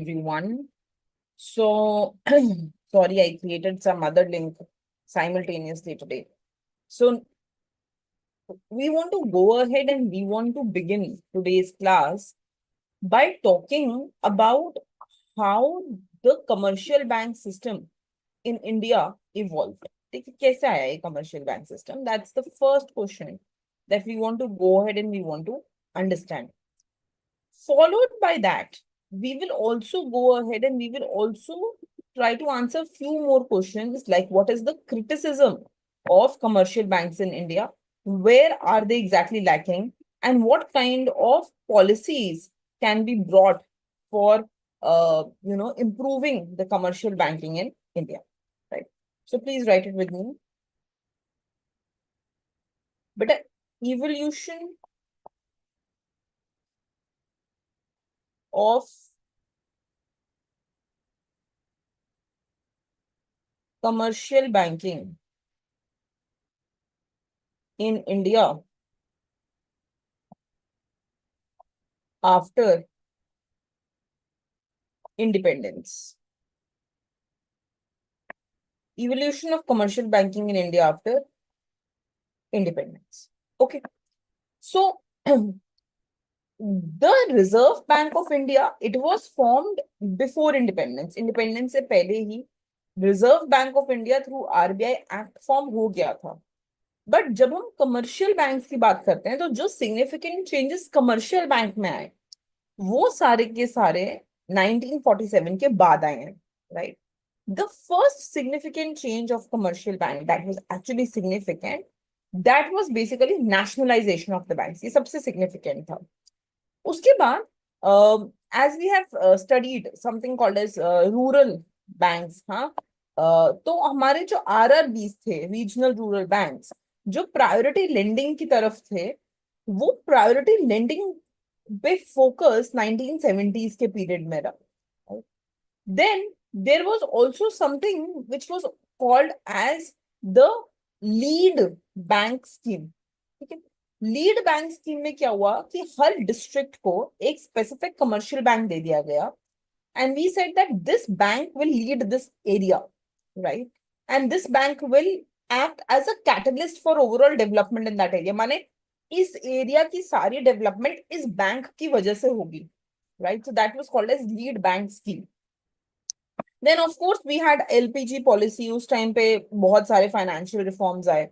Everyone. So, sorry, I created some other link simultaneously today. So, we want to go ahead and we want to begin today's class by talking about how the commercial bank system in India evolved. देखिए कैसे आया ये commercial bank system? That's the first question that we want to go ahead and we want to understand. Followed by that, we will also go ahead and we will also try to answer few more questions like what is the criticism of commercial banks in India? Where are they exactly lacking? And what kind of policies can be brought for improving the commercial banking in India? Right. So please write it with me. But evolution of commercial banking in India after independence. Evolution of commercial banking in India after independence. Okay. So, the Reserve Bank of India, it was formed before independence. Independence से पहले ही Reserve Bank of India through RBI Act form हो गया था. But जब हम commercial banks की बात करते हैं तो जो सिग्निफिकेंट चेंजेस कमर्शियल बैंक में आए वो सारे के सारे 1947 के बाद आए हैं, right? The first significant change of commercial bank that was actually significant, that was basically nationalization of the banks. ये सबसे significant था. उसके बाद as we have studied something called as rural banks, हाँ, तो हमारे जो RRBs थे, regional rural banks, जो प्रायोरिटी लेंडिंग की तरफ थे, वो प्रायोरिटी लेंडिंग पे फोकस 1970s के पीरियड में रहा. Then there was also something which was called as the lead bank scheme. ठीक है, लीड बैंक स्कीम में क्या हुआ कि हर डिस्ट्रिक्ट को एक स्पेसिफिक कमर्शियल बैंक दे दिया गया and we said that this bank will lead this area, right? And this bank will act as a catalyst for overall development in that area. माने इस एरिया की सारी डेवलपमेंट इस bank की वजह से होगी, right? So that was called as lead bank scheme. Then of course we had LPG policy. उस टाइम पे बहुत सारे फाइनेंशियल रिफॉर्म्स आए,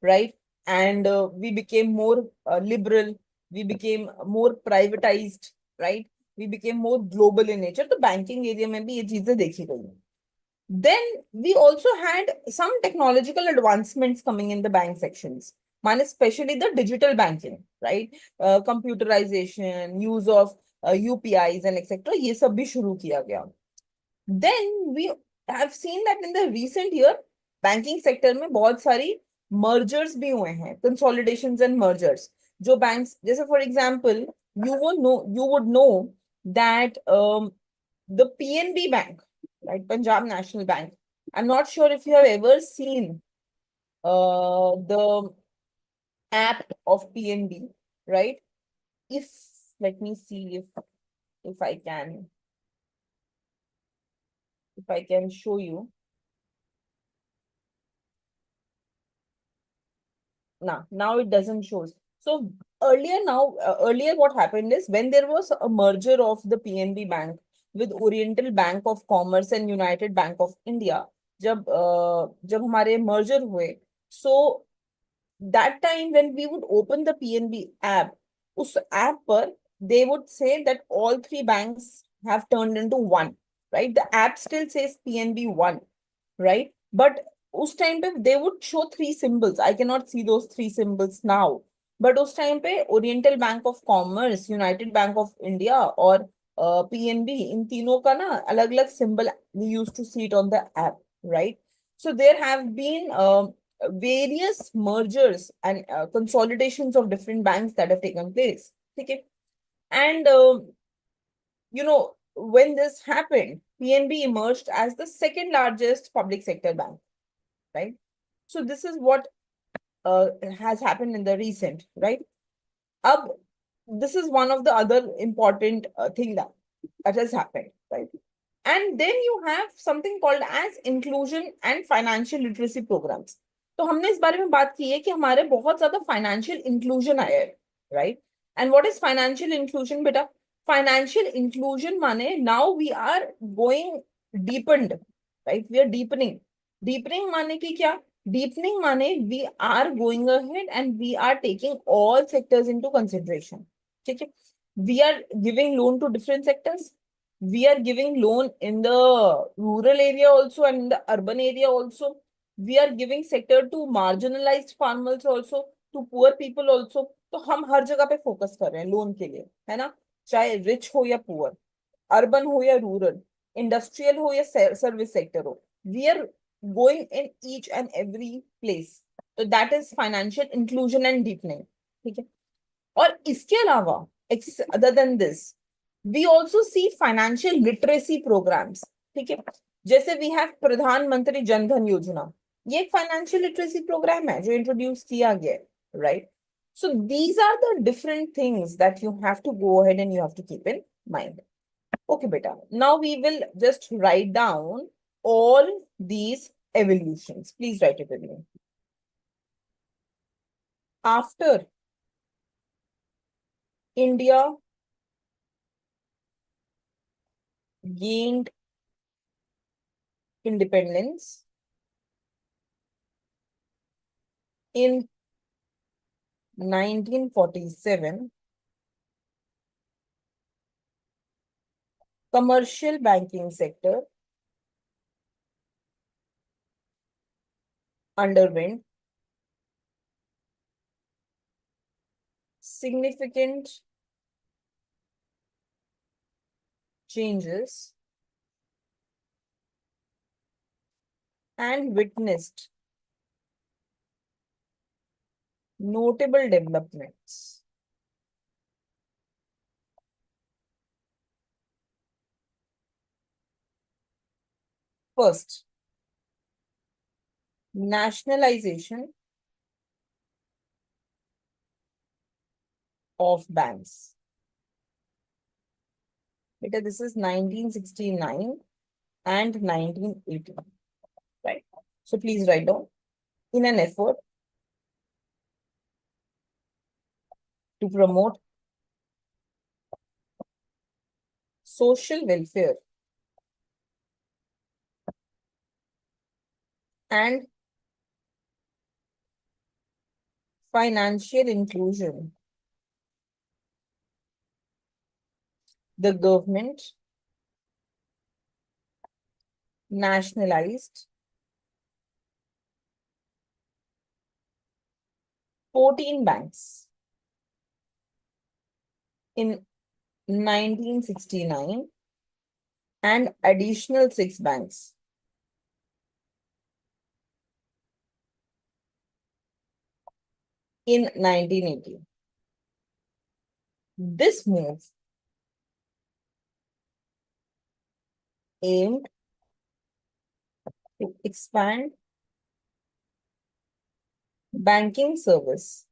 right? And we became more liberal, we became more privatized, right? We became more global in nature. तो banking area में भी ये चीजें देखी गई. Then we also had some technological advancements coming in the bank sections, especially the digital banking, right? Computerization, use of UPIs and etc. ये सब भी शुरू किया गया. Then we have seen that in the recent year, banking sector में बहुत सारी mergers भी हुए हैं, consolidations and mergers. जो banks, जैसे for example, you would know that the PNB Bank, right, Punjab National Bank. I'm not sure if you have ever seen the app of PNB, right? If let me see if I can show you. Now it doesn't show. So earlier what happened is when there was a merger of the PNB Bank with Oriental Bank of Commerce and United Bank of India, जब हमारे merger हुए, so that time when we would open the PNB app, उस app पर they would say that all three banks have turned into one, right? The app still says PNB 1, right? But उस time पे they would show three symbols. I cannot see those three symbols now. But उस time पे Oriental Bank of Commerce, United Bank of India और PNB, इन तीनों का ना अलग-अलग symbol we used to see it on the app, right? So there have been various mergers and consolidations of different banks that have taken place. Okay? And when this happened, PNB emerged as the second largest public sector bank, right? So this is what has happened in the recent, right? This is one of the other important thing that has happened. right? And then you have something called as inclusion and financial literacy programs. तो हमने इस बारे में बात की है कि हमारे बहुत ज्यादा फाइनेंशियल इंक्लूजन आया है, right? And what is financial inclusion बेटा? फाइनेंशियल इंक्लूजन माने now we are going deepened, right? We are deepening. Deepening माने कि क्या? डीपनिंग माने we are going ahead and we are taking all sectors into consideration. ठीक है? We are giving loan to different sectors. We are giving loan in the rural area also and in the urban area also. We are giving sector to marginalized farmers also, to poor people also. तो हम हर जगह पे focus कर रहे हैं loan के लिए, है ना? चाहे रिच हो या पुअर, अर्बन हो या रूरल, इंडस्ट्रियल हो या सर्विस सेक्टर हो. We are going in each and every place. तो that is financial inclusion and deepening. ठीक है? और इसके अलावा other than this we also see financial literacy programs. ठीक है? जैसे we have प्रधानमंत्री जन धन योजना, ये एक फाइनेंशियल लिटरेसी प्रोग्राम है जो इंट्रोड्यूस किया गया है, right? So these are the different things that you have to go ahead and you have to keep in mind. Okay beta, now we will just write down all these evolutions. Please write it with me. After India gained independence in 1947, commercial banking sector underwent significant changes and witnessed notable developments. First, nationalization of banks. Beta, this is 1969 and 1980, right? So please write down. In an effort to promote social welfare and financial inclusion, the government nationalized 14 banks in 1969 and additional 6 banks in 1980. This move aimed to expand banking service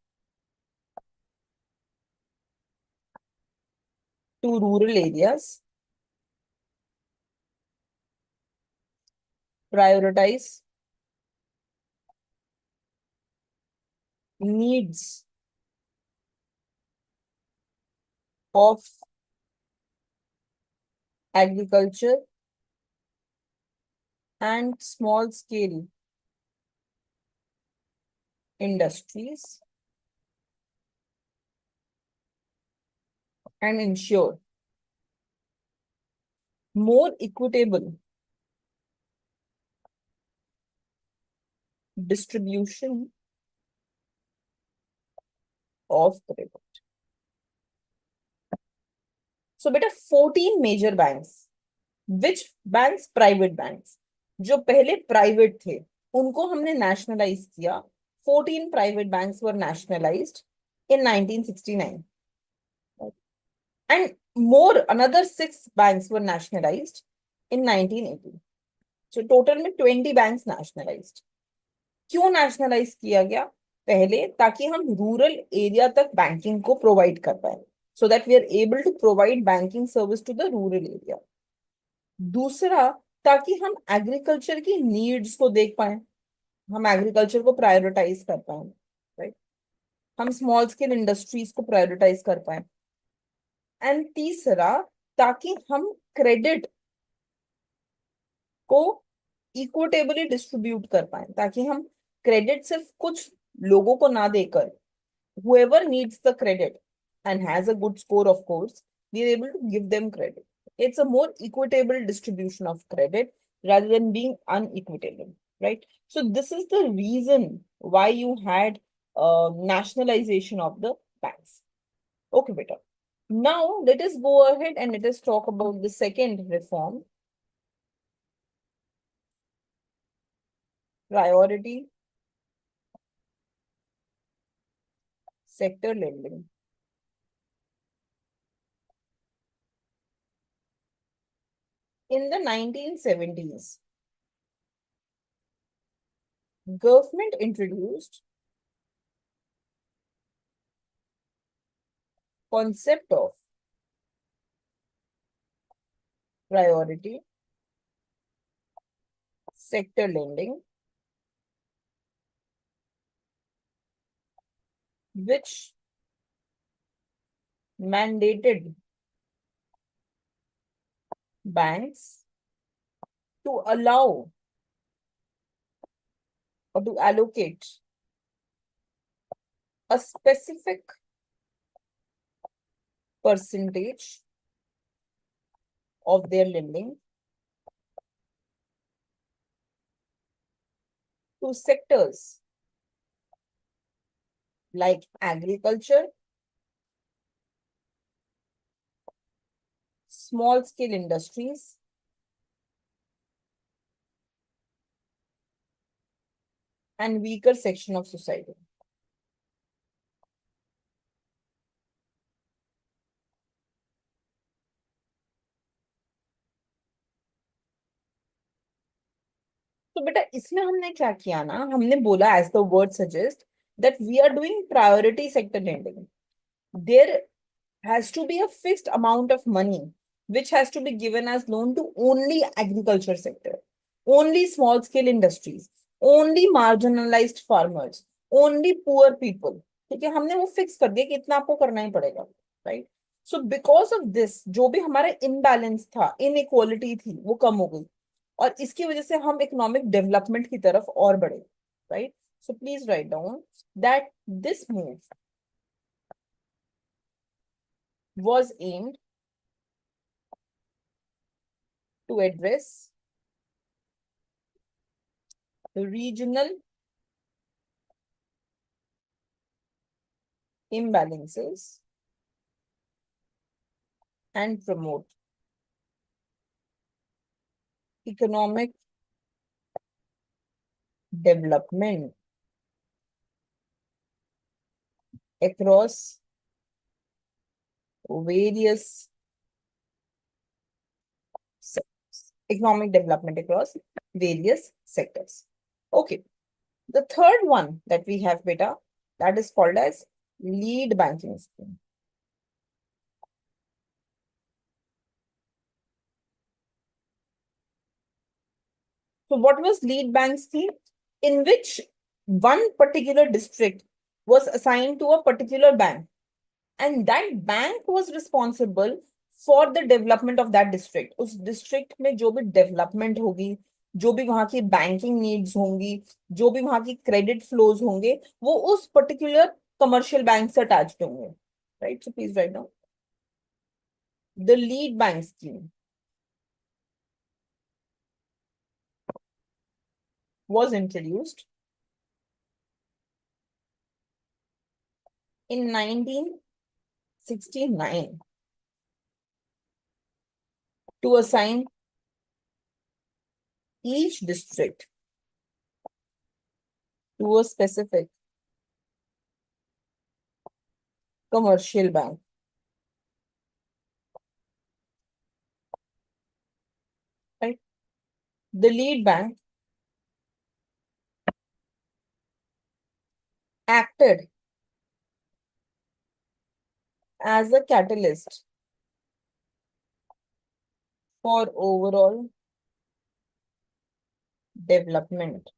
to rural areas, prioritize needs of agriculture and small scale industries and ensure more equitable distribution of credit. So beta 14 major banks. Which banks? Private banks. जो पहले private थे उनको हमने nationalise किया. 14 private banks were nationalized in 1969. And more, another 6 banks were nationalized in 1980. So total में 20 banks nationalized. क्यों nationalize किया गया पहले? ताकि हम रूरल एरिया तक बैंकिंग को प्रोवाइड कर पाए, so that we are able to provide banking service to the rural area. दूसरा, ताकि हम एग्रीकल्चर की नीड्स को देख पाए, हम एग्रीकल्चर को प्रायोरिटाइज कर पाए, राइट, हम स्मॉल स्केल इंडस्ट्रीज को प्रायोरिटाइज कर पाए। एंड तीसरा, ताकि हम क्रेडिट को इक्विटेबली डिस्ट्रीब्यूट कर पाए, ताकि हम क्रेडिट सिर्फ कुछ लोगों को ना देकर, whoever needs the credit and has a good score, of course, we are able to give them credit. It's a more equitable distribution of credit rather than being unequitable, right? So this is the reason why you had nationalization of the banks. Okay, beta. Now let us go ahead and let us talk about the second reform, priority sector lending. In the 1970s, government introduced concept of priority sector lending, which mandated banks to allow or to allocate a specific percentage of their lending to sectors like agriculture, small scale industries, and weaker section of society. तो बेटा इसमें हमने क्या किया ना, हमने बोला as the word suggest that we are doing priority sector lending. There has to be a fixed amount of money which has to be given as loan to only agriculture sector, only small scale industries, only marginalized farmers, only poor people. ठीक है, हमने वो fix कर दिया कि इतना आपको करना ही पड़ेगा, right. So because of this जो भी हमारा इनबैलेंस था, इनइक्वालिटी थी, वो कम हो गई, और इसकी वजह से हम इकोनॉमिक डेवलपमेंट की तरफ और बढ़े, right. So please write down that this move was aimed to address regional imbalances and promote economic development across various sectors. Economic development across various sectors. Okay. The third one that we have, beta, that is called as lead banking scheme. So what was lead bank scheme? In which one particular district was assigned to a particular bank, and that bank was responsible for the development of that district. उस district में जो भी development होगी, जो भी वहां की banking needs होंगी, जो भी वहां की credit flows होंगे, वो उस particular commercial bank से attached होंगे, right? So please write down the lead bank scheme was introduced in 1969 to assign each district to a specific commercial bank. Right? The lead bank acted as a catalyst for overall development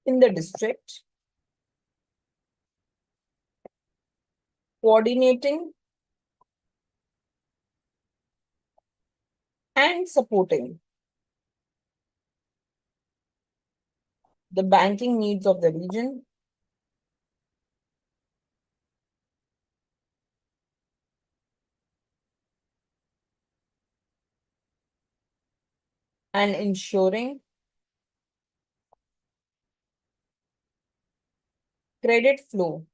in the district, coordinating and supporting the banking needs of the region, and ensuring credit flow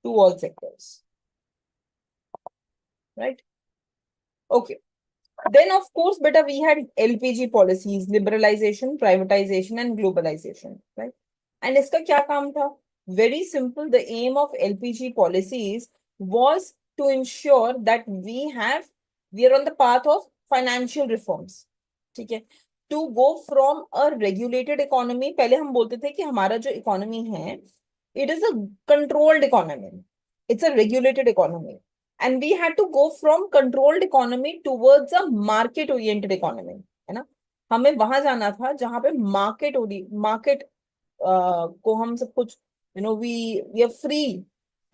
to all sectors, right? Okay. Then, of course, beta, we had LPG policies, liberalization, privatization, and globalization, right? And iska kya kaam tha? Very simple. The aim of LPG policies was to ensure that we are on the path of financial reforms. ठीक है? To go from a regulated economy, पहले हम बोलते थे कि हमारा जो economy है, it is a controlled economy. It's a regulated economy. And we had to go from controlled economy towards a market oriented economy, है ना? हमें वहां जाना था जहां पे मार्केट को हम सब कुछ, we are free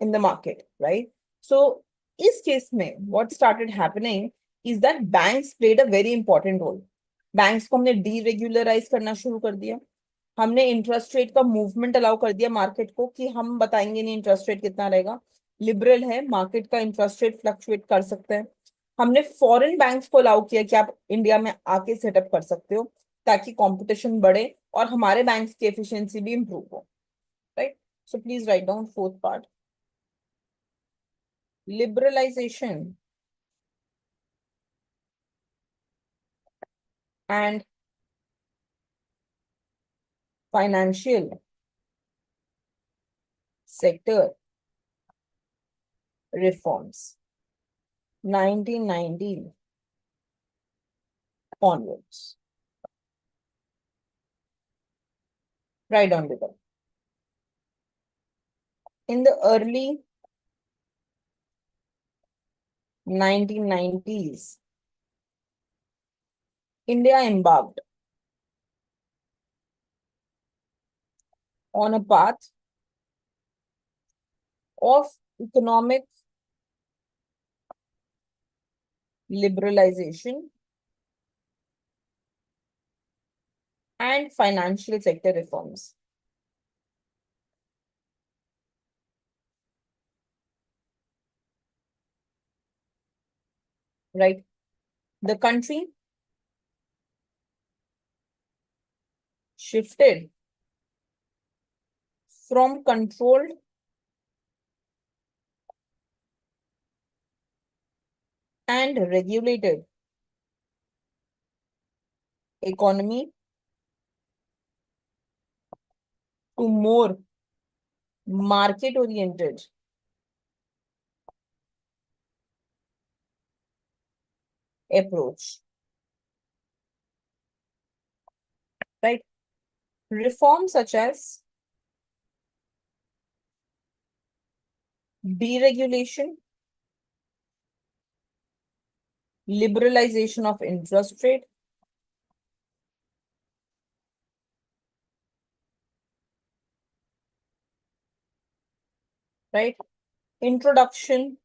in the market, right? So इस केस में what started happening is that banks played a very important role. Banks को हमने डीरेगुलराइज करना शुरू कर दिया. हमने इंटरेस्ट रेट का मूवमेंट अलाउ कर दिया मार्केट को कि हम बताएंगे नहीं इंटरेस्ट रेट कितना रहेगा. लिबरल है मार्केट का, इंटरेस्ट रेट फ्लक्चुएट कर सकते हैं. हमने फॉरेन बैंक्स को अलाउ किया कि आप इंडिया में आके सेटअप कर सकते हो ताकि कंपटीशन बढ़े और हमारे बैंक्स की एफिशिएंसी भी इंप्रूव हो, right? So please write down fourth part. Liberalisation and financial sector reforms 1990 onwards. Write down with them. In the early 1990s, India embarked on a path of economic liberalization and financial sector reforms. Right? The country shifted from controlled and regulated economy to more market-oriented approach. Right? Reforms such as deregulation, liberalization of interest rate, right? Introduction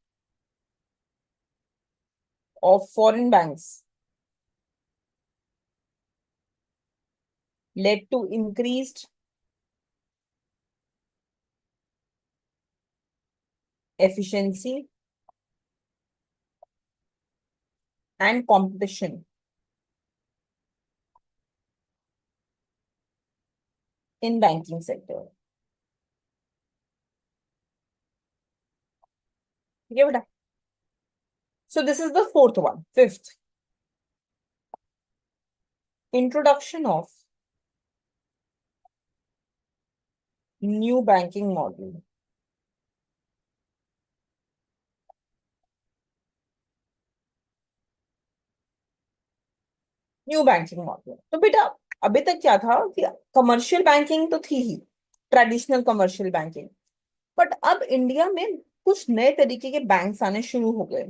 of foreign banks led to increased efficiency and competition in banking sector. Okay, beta. So this is the fourth one. Fifth, introduction of new banking model. New banking model. तो बेटा अभी तक क्या था कि commercial banking तो थी ही, traditional commercial banking. But अब इंडिया में कुछ नए तरीके के बैंक्स आने शुरू हो गए,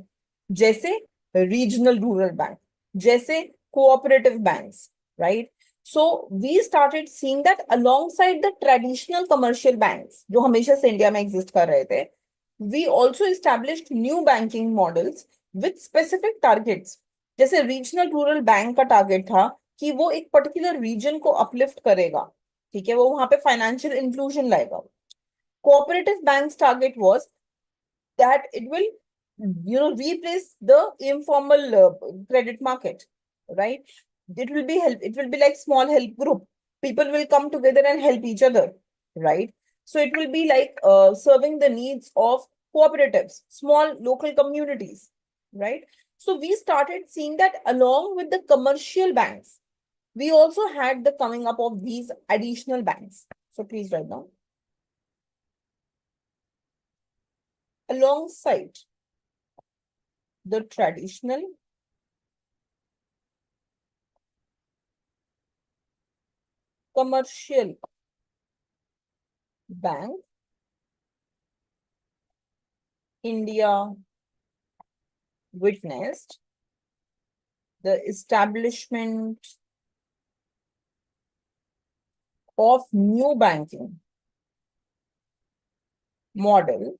जैसे रीजनल रूरल बैंक, जैसे cooperative banks, right? So we started seeing that alongside the traditional commercial banks जो हमेशा से इंडिया में एग्जिस्ट कर रहे थे, we also established new banking models with specific targets. जैसे रीजनल रूरल बैंक का टारगेट था कि वो एक पर्टिकुलर रीजन को अपलिफ्ट करेगा, ठीक है, वो वहां पे फाइनेंशियल इंक्लूजन लाएगा। Cooperative banks target was that it will replace the informal credit market, right? It will be like small help group. People will come together and help each other, right? So it will be like serving the needs of cooperatives, small local communities, right? So we started seeing that along with the commercial banks, we also had the coming up of these additional banks. So please write down. Alongside the traditional commercial bank, India witnessed the establishment of new banking model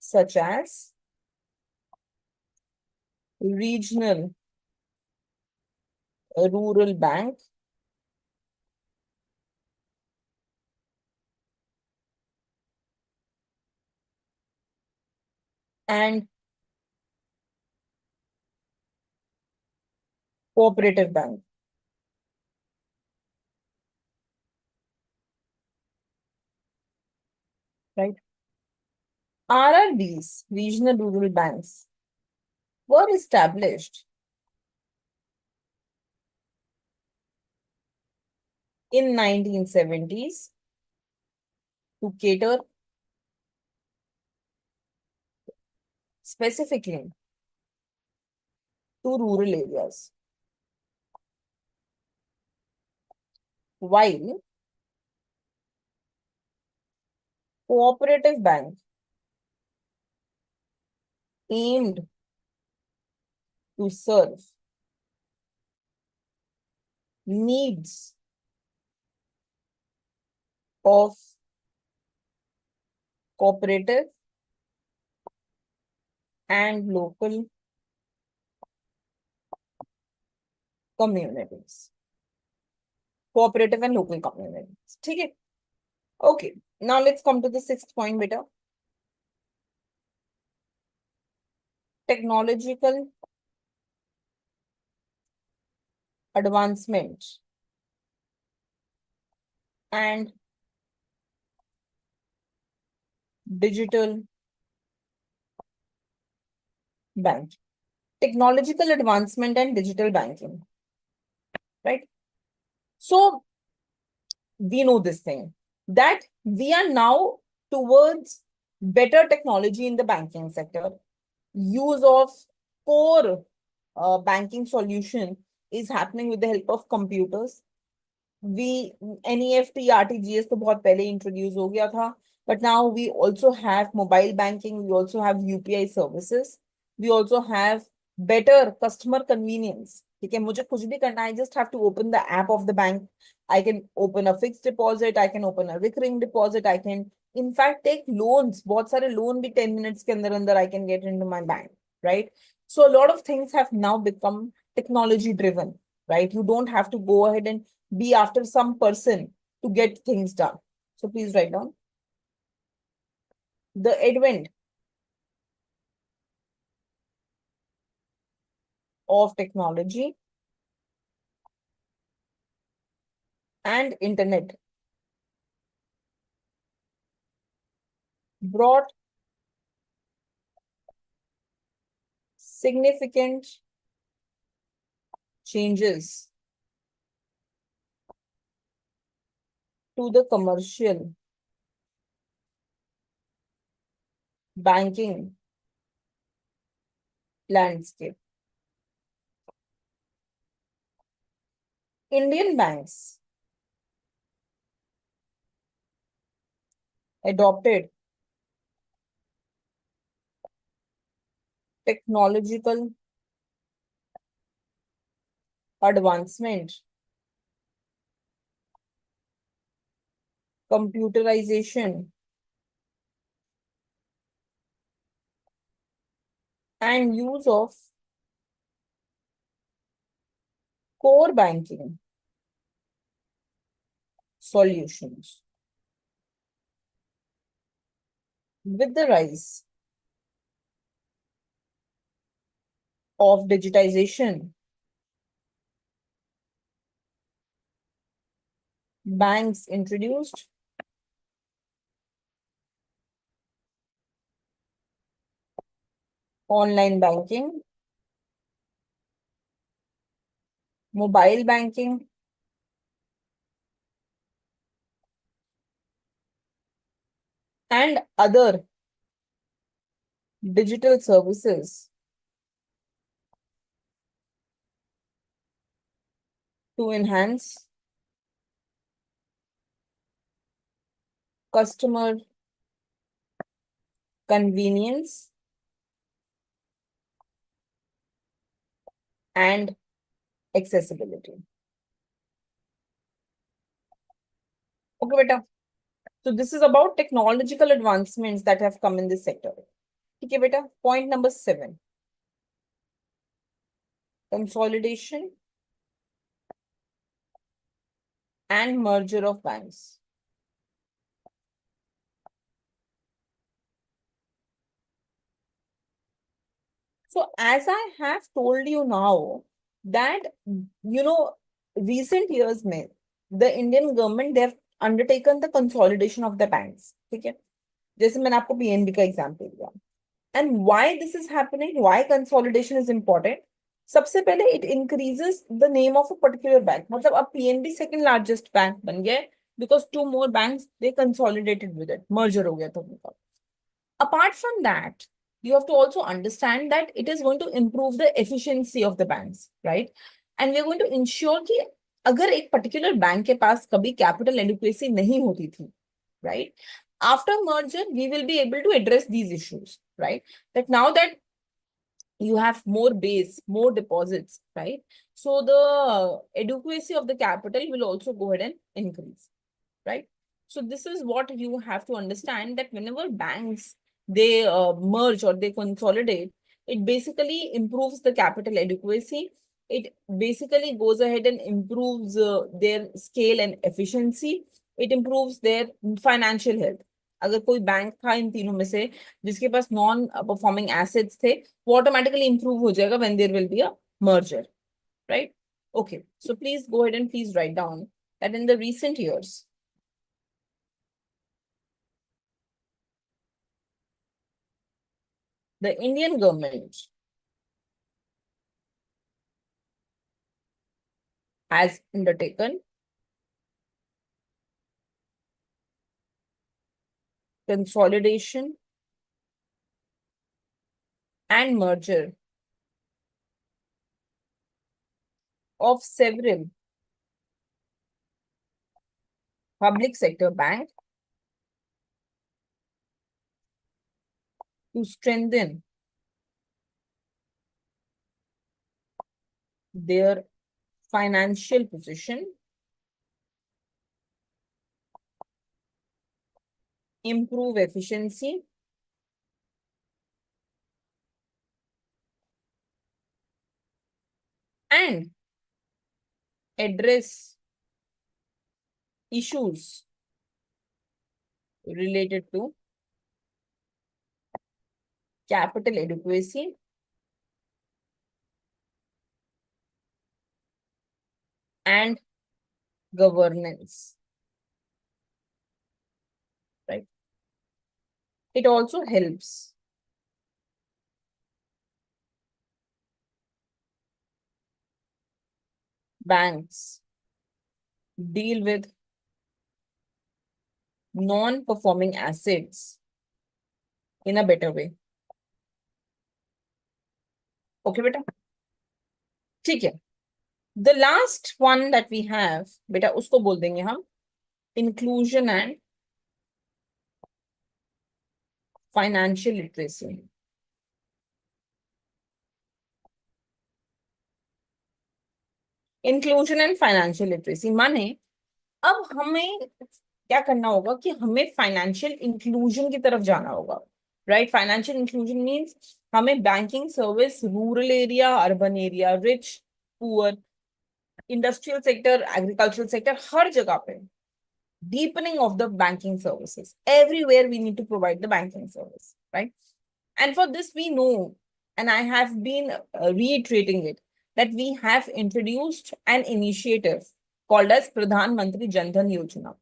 such as regional rural bank and cooperative bank, right? RRBs, regional rural banks, were established in 1970s to cater specifically to rural areas, while cooperative bank aimed to serve needs of cooperative and local communities. Cooperative and local communities. ठीक है? Okay. Now let's come to the sixth point, beta. Technological advancement and digital bank. Technological advancement and digital banking, right? So we know this thing that we are now towards better technology in the banking sector. Use of core banking solution is happening with the help of computers. We NEFT RTGS तो बहुत पहले introduce हो गया था, but now we also have mobile banking, we also have UPI services, we also have better customer convenience. ठीक है, मुझे कुछ भी करना, I just have to open the app of the bank. I can open a fixed deposit, I can open a recurring deposit, I can in fact take loans. बहुत सारे loan भी 10 minutes के अंदर अंदर I can get into my bank, right? So a lot of things have now become technology driven, right? You don't have to go ahead and be after some person to get things done. So please write down. The advent of technology and internet brought significant changes to the commercial banking landscape. Indian banks adopted technological advancement, computerization, and use of core banking solutions. With the rise of digitization, banks introduced online banking, mobile banking, and other digital services to enhance customer convenience and accessibility. Okay, beta. So this is about technological advancements that have come in this sector. Okay, beta. Point number 7. Consolidation and merger of banks. So as I have told you now that, recent years में the Indian government, they have undertaken the consolidation of the banks. ठीक है, जैसे मैंने आपको PNB का example दिया. And why this is happening? Why consolidation is important? सबसे पहले it increases the name of a particular bank. मतलब अब PNB second largest bank बन गया है because two more banks they consolidated with it. Merger हो गया था उनका. Apart from that, you have to also understand that it is going to improve the efficiency of the banks, right? And we are going to ensure कि अगर एक particular bank के पास कभी capital adequacy नहीं होती थी, right? After merger, we will be able to address these issues, right? That now that you have more base, more deposits, right? So the adequacy of the capital will also go ahead and increase, right? So this is what you have to understand, that whenever banks they merge or they consolidate, it basically improves the capital adequacy. It basically goes ahead and improves their scale and efficiency. It improves their financial health. अगर कोई bank था इन तीनों में से जिसके पास non performing assets थे, वो automatically improve हो जाएगा when there will be a merger, right? Okay, so please go ahead and please write down that in the recent years, the Indian government has undertaken consolidation and merger of several public sector banks to strengthen their financial position, improve efficiency, and address issues related to capital adequacy and governance, right? It also helps banks deal with non-performing assets in a better way. Okay, beta? ठीक है. The last one that we have, बेटा उसको बोल देंगे हम inclusion and financial literacy. Inclusion and financial literacy माने अब हमें क्या करना होगा कि हमें फाइनेंशियल इंक्लूजन की तरफ जाना होगा, राइट। फाइनेंशियल इंक्लूजन मीन्स हमें banking service rural area, urban area, rich, poor, industrial sector, agricultural sector, हर जगह पे deepening of the banking services. Everywhere we need to provide the banking service, right? And for this, we know, and I have been reiterating it, that we have introduced an initiative called as Pradhan Mantri Jan Dhan Yojana,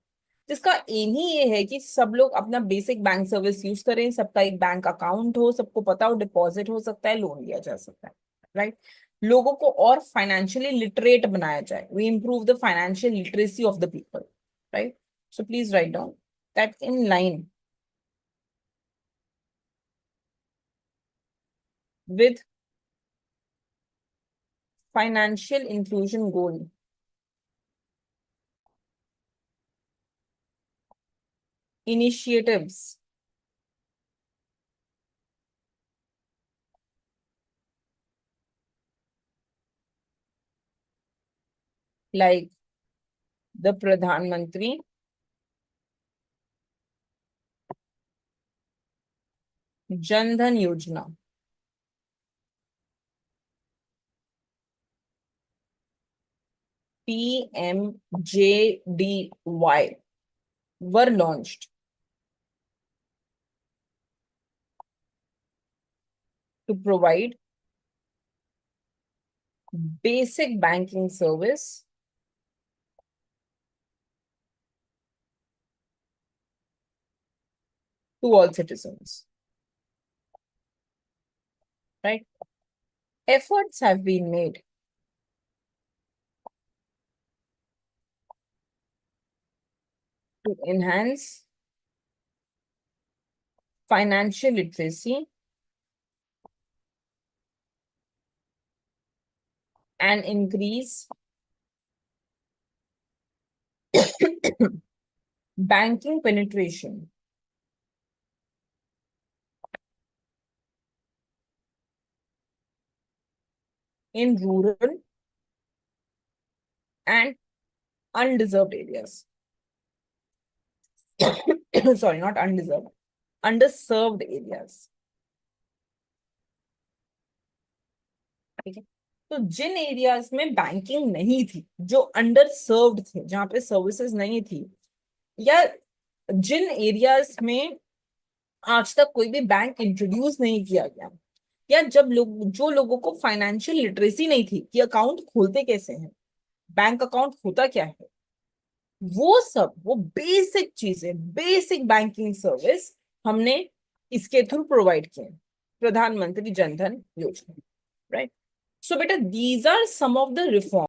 जिसका M ही ये है कि सब लोग अपना basic bank service use करें, सबका एक बैंक अकाउंट हो, सबको पता हो डिपॉजिट हो सकता है, लोन लिया जा सकता है, राइट। लोगों को और फाइनेंशियली लिटरेट बनाया जाए, we improve the financial literacy of the people, right. So please write down that in line with financial inclusion goal, initiatives like the Pradhan Mantri Jan Dhan Yojana, PMJDY, were launched to provide basic banking service to all citizens, right? Efforts have been made to enhance financial literacy and increase banking penetration in rural and undeserved areas. Sorry, not undeserved, underserved areas. ठीक है, तो जिन areas में banking नहीं थी, जो under served थे, जहां पे सर्विसेज नहीं थी, या जिन एरियाज में आज तक कोई भी बैंक इंट्रोड्यूस नहीं किया गया, या जब लोग जो लोगों को फाइनेंशियल लिटरेसी नहीं थी कि अकाउंट खोलते कैसे हैं, बैंक अकाउंट होता क्या है, वो सब, वो बेसिक चीजें, बेसिक बैंकिंग सर्विस हमने इसके थ्रू प्रोवाइड किए, प्रधानमंत्री जन धन योजना, राइट। सो बेटा, these are some of the reform